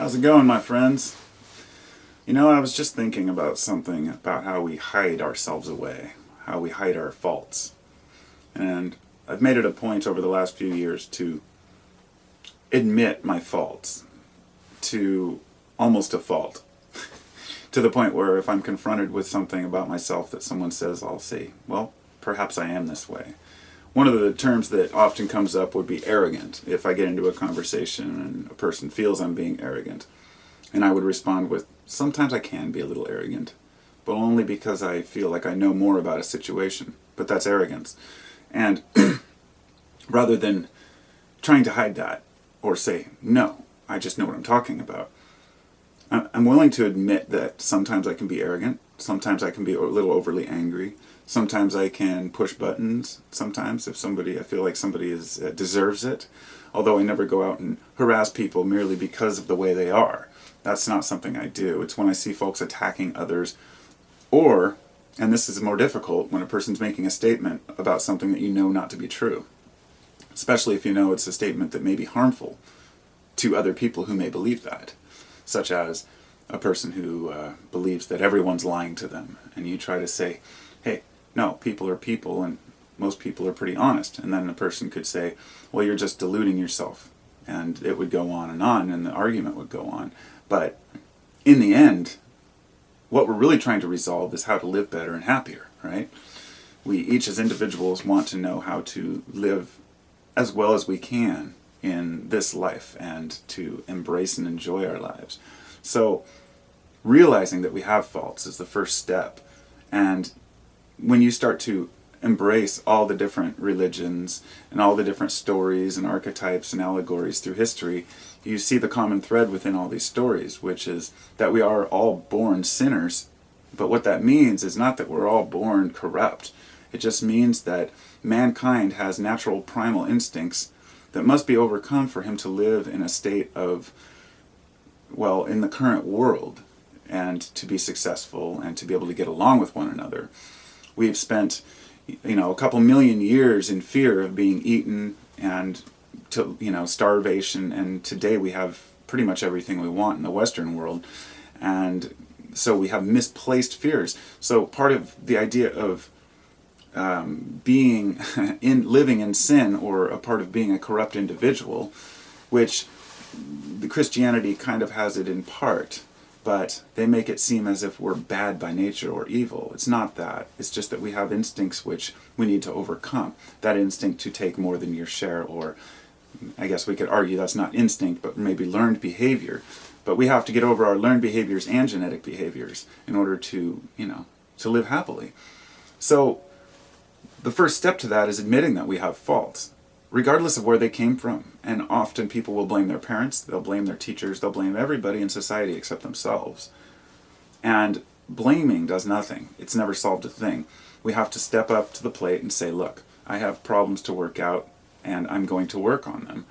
How's it going, my friends? I was just thinking about something about how we hide ourselves away, how we hide our faults. And I've made it a point over the last few years to admit my faults to almost a fault. To the point where if I'm confronted with something about myself that someone says, I'll say, well, perhaps I am this way. One of the terms that often comes up would be arrogant. If I get into a conversation and a person feels I'm being arrogant, and I would respond with, sometimes I can be a little arrogant, but only because I feel like I know more about a situation. But that's arrogance. And rather than trying to hide that or say, no, I just know what I'm talking about, I'm willing to admit that sometimes I can be arrogant, sometimes I can be a little overly angry, sometimes I can push buttons, sometimes if I feel like somebody deserves it, although I never go out and harass people merely because of the way they are. That's not something I do. It's when I see folks attacking others, or, and this is more difficult, when a person's making a statement about something that you know not to be true, especially if you know it's a statement that may be harmful to other people who may believe that, such as a person who believes that everyone's lying to them, and you try to say, hey, no, people are people, and most people are pretty honest. And then the person could say, well, you're just deluding yourself. And it would go on, and the argument would go on. But in the end, what we're really trying to resolve is how to live better and happier, right? We each as individuals want to know how to live as well as we can in this life and to embrace and enjoy our lives. So realizing that we have faults is the first step. And when you start to embrace all the different religions and all the different stories and archetypes and allegories through history, you see the common thread within all these stories, which is that we are all born sinners. But what that means is not that we're all born corrupt. It just means that mankind has natural primal instincts that must be overcome for him to live in a state of, well, in the current world, and to be successful and to be able to get along with one another. We've spent, a couple million years in fear of being eaten and starvation, and today we have pretty much everything we want in the Western world, and so we have misplaced fears. So part of the idea of living in sin, or a part of being a corrupt individual, which the Christianity kind of has it in part, but they make it seem as if we're bad by nature or evil. It's not that. It's just that we have instincts which we need to overcome. That instinct to take more than your share, or I guess we could argue that's not instinct, but maybe learned behavior. But we have to get over our learned behaviors and genetic behaviors in order to, to live happily. So the first step to that is admitting that we have faults, regardless of where they came from. And often people will blame their parents, they'll blame their teachers, they'll blame everybody in society except themselves. And blaming does nothing. It's never solved a thing. We have to step up to the plate and say, look, I have problems to work out, and I'm going to work on them.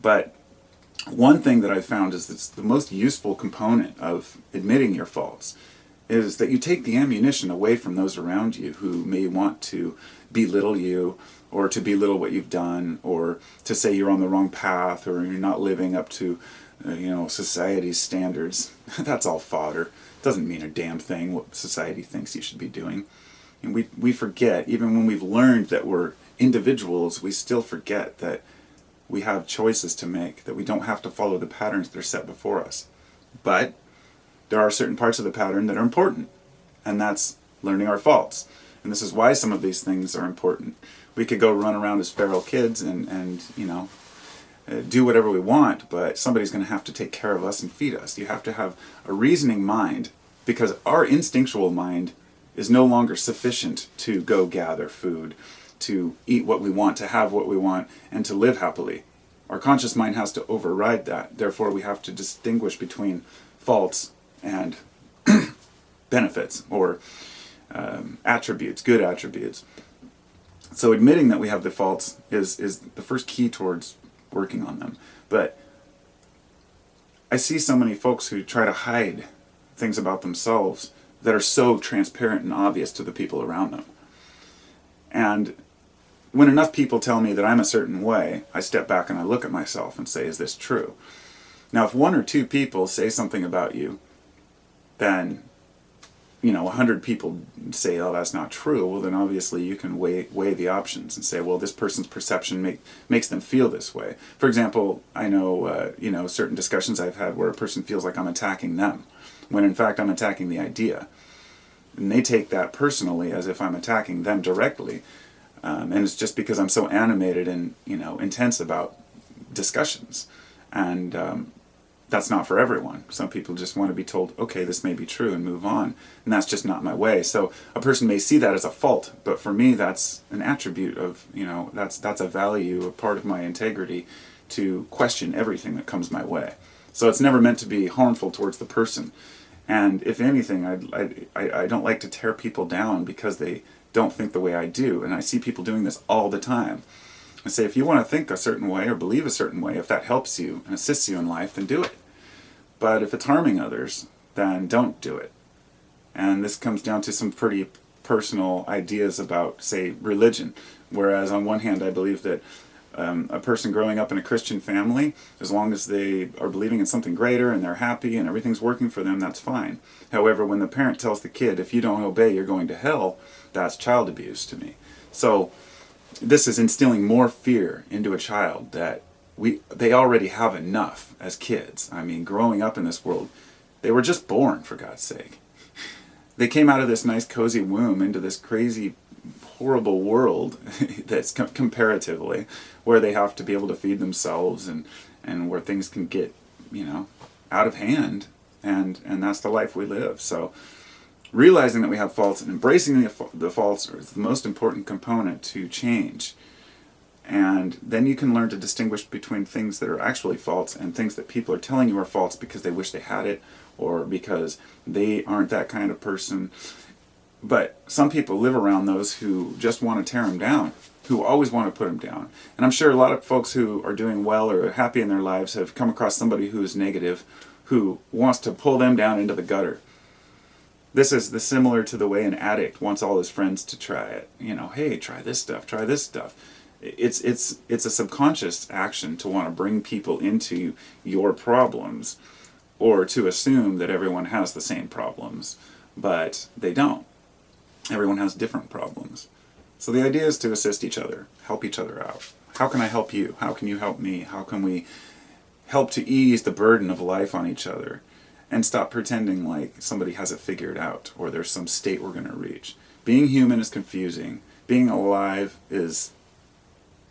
But one thing that I've found is that's the most useful component of admitting your faults is that you take the ammunition away from those around you who may want to belittle you, or to belittle what you've done, or to say you're on the wrong path, or you're not living up to, society's standards. That's all fodder. It doesn't mean a damn thing what society thinks you should be doing. And we forget, even when we've learned that we're individuals, we still forget that we have choices to make, that we don't have to follow the patterns that are set before us. But there are certain parts of the pattern that are important, and that's learning our faults. And this is why some of these things are important. We could go run around as feral kids and do whatever we want, but somebody's going to have to take care of us and feed us. You have to have a reasoning mind, because our instinctual mind is no longer sufficient to go gather food, to eat what we want, to have what we want, and to live happily. Our conscious mind has to override that. Therefore, we have to distinguish between faults and benefits, or attributes, good attributes. So admitting that we have the faults is the first key towards working on them. But I see so many folks who try to hide things about themselves that are so transparent and obvious to the people around them. And when enough people tell me that I'm a certain way, I step back and I look at myself and say, is this true? Now, if one or two people say something about you, then 100 people say, oh, that's not true, well, then obviously you can weigh the options and say, well, this person's perception makes them feel this way. For example, I know, certain discussions I've had where a person feels like I'm attacking them, when in fact I'm attacking the idea. And they take that personally as if I'm attacking them directly. And it's just because I'm so animated and, intense about discussions. And that's not for everyone. Some people just want to be told, okay, this may be true, and move on. And that's just not my way. So a person may see that as a fault, but for me that's an attribute of, that's a value, a part of my integrity, to question everything that comes my way. So it's never meant to be harmful towards the person. And if anything, I don't like to tear people down because they don't think the way I do. And I see people doing this all the time. I say, if you want to think a certain way or believe a certain way, if that helps you and assists you in life, then do it. But if it's harming others, then don't do it. And this comes down to some pretty personal ideas about, say, religion. Whereas on one hand, I believe that a person growing up in a Christian family, as long as they are believing in something greater and they're happy and everything's working for them, that's fine. However, when the parent tells the kid, if you don't obey, you're going to hell, that's child abuse to me. So this is instilling more fear into a child that they already have enough as kids. I mean, growing up in this world, they were just born, for God's sake. They came out of this nice cozy womb into this crazy, horrible world that's comparatively, where they have to be able to feed themselves and where things can get, out of hand. And that's the life we live. So realizing that we have faults and embracing the faults is the most important component to change. And then you can learn to distinguish between things that are actually faults and things that people are telling you are faults because they wish they had it or because they aren't that kind of person. But some people live around those who just want to tear them down, who always want to put them down. And I'm sure a lot of folks who are doing well or are happy in their lives have come across somebody who is negative, who wants to pull them down into the gutter. This is similar to the way an addict wants all his friends to try it. Hey, try this stuff, try this stuff. It's a subconscious action to want to bring people into your problems or to assume that everyone has the same problems, but they don't. Everyone has different problems. So the idea is to assist each other, help each other out. How can I help you? How can you help me? How can we help to ease the burden of life on each other and stop pretending like somebody has it figured out or there's some state we're going to reach? Being human is confusing. Being alive is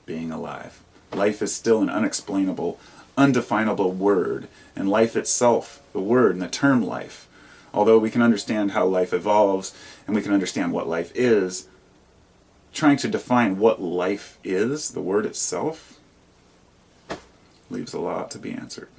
being alive. Life is still an unexplainable, undefinable word, and life itself, the word and the term life, although we can understand how life evolves and we can understand what life is, trying to define what life is, the word itself, leaves a lot to be answered.